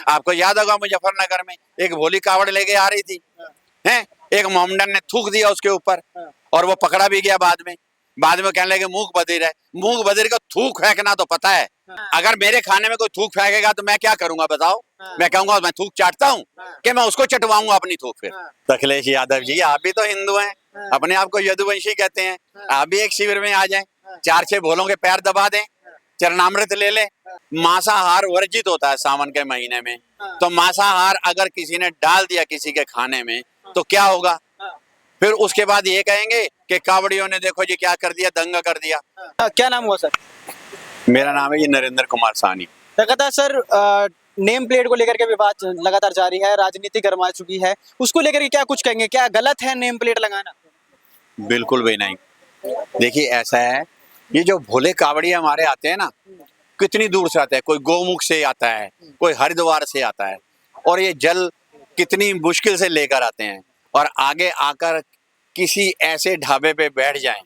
आपको याद होगा मुजफ्फरनगर में एक भोली कावड़ लेके आ रही थी, हैं, एक मोहम्मदन ने थूक दिया उसके ऊपर और वो पकड़ा भी गया बाद में कहने लगे मूंग बधिर है। मूंग बधिर को थूक फेंकना तो पता है, अगर मेरे खाने में कोई थूक फेंकेगा तो मैं क्या करूंगा बताओ? मैं कहूंगा मैं थूक चाटता हूँ कि मैं उसको चटवाऊंगा अपनी थूक। फिर अखिलेश यादव जी, आप भी तो हिंदू हैं, अपने आप को यदुवंशी कहते हैं, आप भी एक शिविर में आ जाएं, 4-6 भोलों के पैर दबा दें, चरणामृत ले ले। मांसाहार वर्जित होता है सावन के महीने में, तो मांसाहार अगर किसी ने डाल दिया किसी के खाने में तो क्या होगा? फिर उसके बाद ये कहेंगे कि कावड़ियों ने देखो जी क्या कर दिया, दंगा कर दिया। क्या नाम हुआ सर? मेरा नाम है जी नरेंद्र कुमार साहनी। लगातार सर नेम प्लेट को लेकर के विवाद लगातार जारी है, राजनीति गरमा चुकी है, उसको लेकर के क्या कुछ कहेंगे? क्या गलत है नेम प्लेट लगाना? बिल्कुल भी नहीं। देखिए ऐसा है, ये जो भोले कावड़ी हमारे आते हैं ना, कितनी दूर से आते हैं, कोई गोमुख से आता है, कोई हरिद्वार से आता है, और ये जल कितनी मुश्किल से लेकर आते हैं और आगे आकर किसी ऐसे ढाबे पे बैठ जाएं,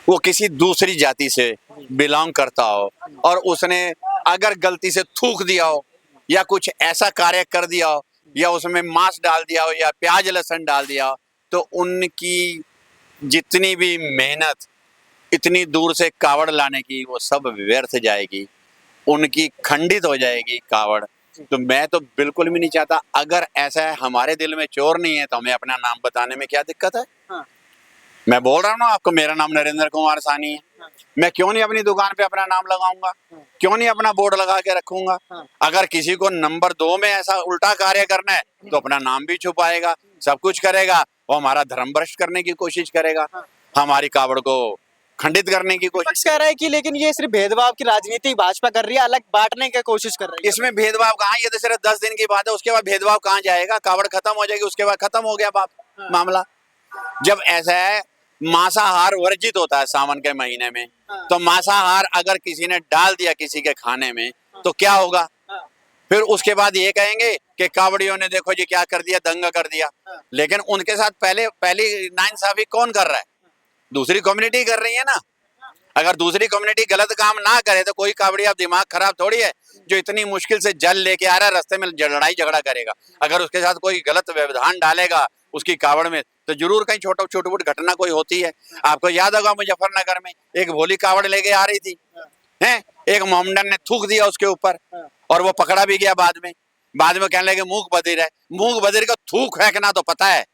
वो किसी दूसरी जाति से बिलोंग करता हो और उसने अगर गलती से थूक दिया हो या कुछ ऐसा कार्य कर दिया हो या उसमें मांस डाल दिया हो या प्याज लहसुन डाल दिया हो, तो उनकी जितनी भी मेहनत इतनी दूर से कावड़ लाने की वो सब व्यर्थ जाएगी, उनकी खंडित हो जाएगी कावड़। तो मैं तो बिल्कुल भी नहीं चाहता। अगर ऐसा है हमारे दिल में चोर नहीं है तो हमें अपना नाम बताने में क्या दिक्कत है? हाँ। मैं बोल रहा हूँ ना आपको, मेरा नाम नरेंद्र कुमार साहनी है। हाँ। मैं क्यों नहीं अपनी दुकान पे अपना नाम लगाऊंगा? हाँ। क्यों नहीं अपना बोर्ड लगा के रखूंगा? हाँ। अगर किसी को नंबर 2 में ऐसा उल्टा कार्य करना है तो अपना नाम भी छुपाएगा, सब कुछ करेगा, वो हमारा धर्म भ्रष्ट करने की कोशिश करेगा, हमारी कावड़ को खंडित करने की कोशिश। विपक्ष कह रहा है कि लेकिन ये सिर्फ भेदभाव की राजनीति भाजपा कर रही है, अलग बांटने की कोशिश कर रही है। इसमें भेदभाव कहाँ? ये तो सिर्फ 10 दिन की बात है, उसके बाद भेदभाव कहाँ जाएगा? कावड़ खत्म हो जाएगी, उसके बाद खत्म हो गया बाप मामला। जब ऐसा है, मांसाहार वर्जित होता है सावन के महीने में, तो मांसाहार अगर किसी ने डाल दिया किसी के खाने में तो क्या होगा? फिर उसके बाद ये कहेंगे कि कावड़ियों ने देखो जी क्या कर दिया, दंगा कर दिया। लेकिन उनके साथ पहली नाइंसाफी कौन कर रहा है? दूसरी कम्युनिटी कर रही है ना। अगर दूसरी कम्युनिटी गलत काम ना करे तो कोई कावड़ी, आप दिमाग खराब थोड़ी है, जो इतनी मुश्किल से जल लेके आ रहा है रास्ते में लड़ाई झगड़ा करेगा। अगर उसके साथ कोई गलत व्यवधान डालेगा उसकी कावड़ में तो जरूर कहीं छोटी मोटी घटना कोई होती है। आपको याद होगा मुजफ्फरनगर में एक भोली कावड़ लेके आ रही थी, हैं, एक मोहम्मदन ने थूक दिया उसके ऊपर और वो पकड़ा भी गया बाद में कहने लगे मूंग बधिर है। मूंग बधिर को थूक फेंकना तो पता है,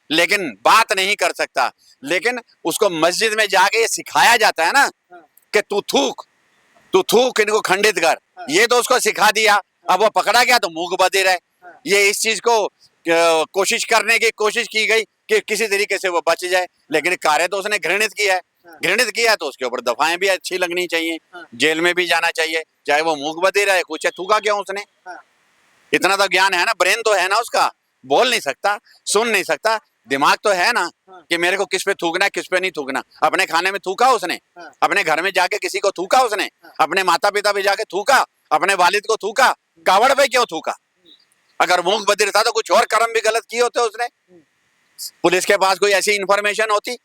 लेकिन बात नहीं कर सकता। लेकिन उसको मस्जिद में जाके ये सिखाया जाता है ना कि तू थूक इनको खंडित कर, ये तो उसको सिखा दिया। अब वो पकड़ा गया तो मूंग बधिर है। ये इस चीज को कोशिश करने की कोशिश की गई कि किसी तरीके से वो बच जाए, लेकिन कार्य तो उसने घृणित किया है। घृणित किया तो उसके ऊपर दफाएं भी अच्छी लगनी चाहिए, जेल में भी जाना चाहिए, चाहे वो मूंग बधिर है। कुछ थूका क्यों उसने? इतना तो ज्ञान है ना, ब्रेन तो है ना उसका, बोल नहीं सकता, सुन नहीं सकता, दिमाग तो है ना कि मेरे को किस पे थूकना है किस पे नहीं थूकना। अपने खाने में थूका उसने, अपने घर में जाके किसी को थूका उसने, अपने माता पिता पे जाके थूका, अपने वालिद को थूका, कावड़ पे क्यों थूका? अगर मूंग बधिर था तो कुछ और कर्म भी गलत किए होते उसने। पुलिस के पास कोई ऐसी इंफॉर्मेशन होती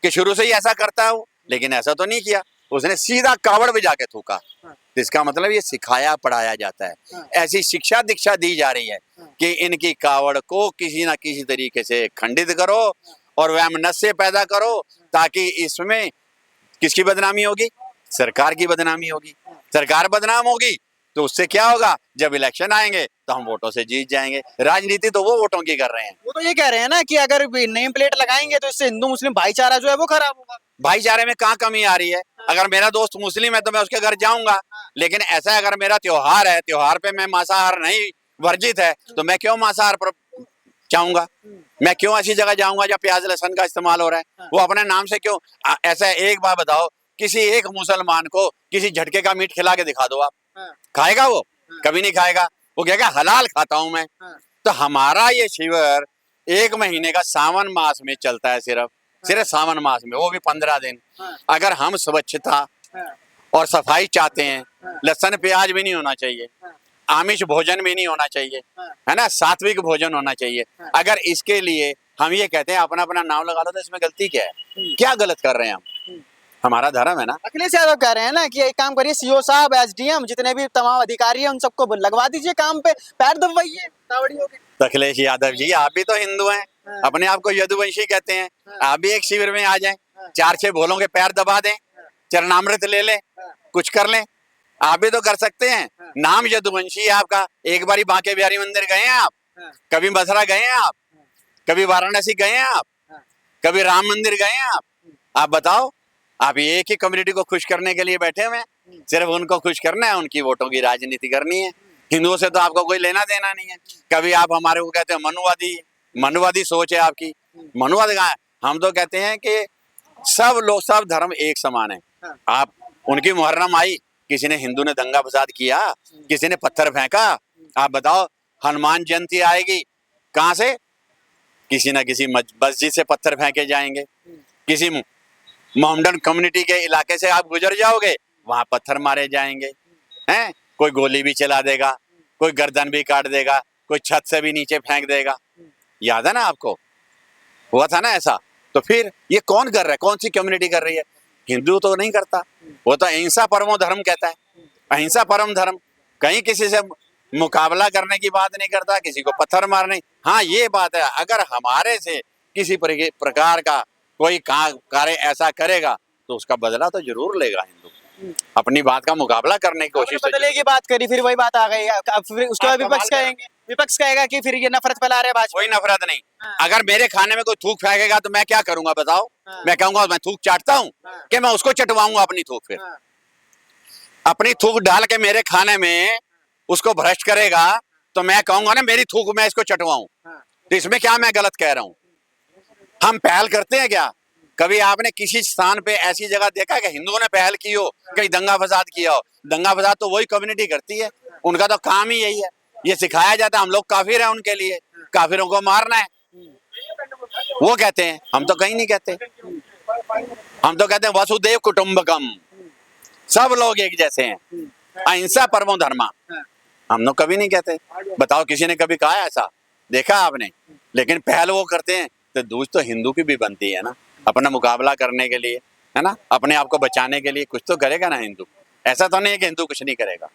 कि शुरू से ही ऐसा करता है वो, लेकिन ऐसा तो नहीं किया, उसने सीधा कावड़ पे जाके थूका। तो इसका मतलब ये सिखाया पढ़ाया जाता है, ऐसी शिक्षा दीक्षा दी जा रही है कि इनकी कावड़ को किसी ना किसी तरीके से खंडित करो और वैमनस्य पैदा करो, ताकि इसमें किसकी बदनामी होगी? सरकार की बदनामी होगी। सरकार बदनाम होगी तो उससे क्या होगा? जब इलेक्शन आएंगे तो हम वोटों से जीत जाएंगे। राजनीति तो वो वोटों की कर रहे हैं। वो तो ये कह रहे हैं ना कि अगर नेम प्लेट लगाएंगे तो इससे हिंदू मुस्लिम भाईचारा जो है वो खराब होगा। भाईचारे में कहाँ कमी आ रही है? अगर मेरा दोस्त मुस्लिम है तो मैं उसके घर जाऊंगा, लेकिन ऐसा अगर मेरा त्योहार है, त्योहार पे मैं मांसाहार नहीं वर्जित है तो मैं क्यों मांसाहार पर जाऊंगा? मैं क्यों ऐसी जगह जाऊंगा जहाँ प्याज लहसुन का इस्तेमाल हो रहा है? वो अपने नाम से क्यों? ऐसा एक बात बताओ, किसी एक मुसलमान को किसी झटके का मीट खिला के दिखा दो आप, खाएगा वो? कभी नहीं खाएगा। वो कहेगा हलाल खाता हूं मैं। तो हमारा ये शिविर 1 महीने का सावन मास में चलता है, सिर्फ सावन मास में, वो भी 15 दिन। अगर हम स्वच्छता और सफाई चाहते हैं, लहसुन प्याज भी नहीं होना चाहिए, आमिष भोजन भी नहीं होना चाहिए, है ना, सात्विक भोजन होना चाहिए। अगर इसके लिए हम ये कहते हैं अपना अपना नाम लगा लो तो इसमें गलती क्या है? क्या गलत कर रहे हैं हम? हमारा धर्म है ना। अखिलेश यादव कह रहे हैं ना कि एक काम करिए, सीओ साहब, एसडीएम, जितने भी तमाम अधिकारी हैं उन सबको लगवा दीजिए काम पे, पैर दबवाइए कावड़ियों के। तो अखिलेश यादव जी, आप भी तो हिंदू हैं, हाँ। अपने आप को यदुवंशी कहते हैं, हाँ। आप भी एक शिविर में आ जाएं, हाँ। 4-6 भोलों के पैर दबा दें, चरणामृत ले लें, हाँ। कुछ कर लें, आप भी तो कर सकते हैं। हाँ। नाम यदुवंशी है आपका। एक बारी बांके बिहारी मंदिर गए हैं आप, हाँ। कभी मथुरा गए हैं आप, कभी वाराणसी गए हैं आप, हाँ। कभी राम मंदिर गए हैं आप बताओ। आप एक ही कम्युनिटी को खुश करने के लिए बैठे हुए हैं, सिर्फ उनको खुश करना है, उनकी वोटों की राजनीति करनी है। हिंदुओं से तो आपको कोई लेना देना नहीं है। कभी आप हमारे को कहते हैं मनुवादी, मनुवादी सोच है आपकी। मनुवाद कहाँ है? हम तो कहते हैं कि सब लोग, सब धर्म एक समान है। आप उनकी मुहर्रम आई, किसी ने, हिंदू ने दंगा फसाद किया, किसी ने पत्थर फेंका, आप बताओ। हनुमान जयंती आएगी, कहाँ से? किसी ना किसी मस्जिद से पत्थर फेंके जाएंगे। किसी मोहम्मडन कम्युनिटी के इलाके से आप गुजर जाओगे, वहां पत्थर मारे जाएंगे, हैं? कोई गोली भी चला देगा, कोई गर्दन भी काट देगा, कोई छत से भी नीचे फेंक देगा। याद है ना आपको, हुआ था ना ऐसा? तो फिर ये कौन कर रहा है? कौन सी कम्युनिटी कर रही है? हिंदू तो नहीं करता, वो तो अहिंसा परमो धर्म कहता है। अहिंसा परम धर्म, कहीं किसी से मुकाबला करने की बात नहीं करता, किसी को पत्थर मारने। हाँ, ये बात है, अगर हमारे से किसी प्रकार का कोई कार्य ऐसा करेगा तो उसका बदला तो जरूर लेगा हिंदू। अपनी बात का मुकाबला करने की कोशिश तो बदले की बात करी, फिर वही बात आ गई। अब फिर उसके बाद विपक्ष कहेंगे, विपक्ष कहेगा कि फिर ये नफरत फैला रहे भाजपा। कोई नफरत नहीं। हाँ। अगर मेरे खाने में कोई थूक फेंकेगा तो मैं क्या करूंगा बताओ? हाँ। मैं कहूंगा मैं थूक चाटता हूँ, हाँ। कि मैं उसको चटवाऊंगा अपनी थूक? फिर हाँ। अपनी थूक डाल के मेरे खाने में उसको भ्रष्ट करेगा तो मैं कहूंगा ना मेरी थूक मैं इसको चटवाऊं। हाँ। तो इसमें क्या मैं गलत कह रहा हूं? हम पहल करते हैं क्या? कभी आपने किसी स्थान पे ऐसी जगह देखा कि हिंदुओं ने पहल की हो, कहीं दंगा फसाद किया हो? दंगा फसाद तो वही कम्युनिटी करती है, उनका तो काम ही यही है। ये सिखाया जाता है, हम लोग काफिर हैं उनके लिए, काफिरों को मारना है। वो कहते हैं, हम तो कहीं नहीं कहते। हम तो कहते हैं वसुदेव कुटुंबकम, सब लोग एक जैसे हैं, अहिंसा परमो धर्मा। हम लोग कभी नहीं कहते। बताओ, किसी ने कभी कहा ऐसा? देखा आपने? लेकिन पहल वो करते हैं, तो दूज तो हिंदू की भी बनती है ना, अपना मुकाबला करने के लिए, है ना, अपने आप को बचाने के लिए कुछ तो करेगा ना हिंदू। ऐसा तो नहीं है कि हिंदू कुछ नहीं करेगा।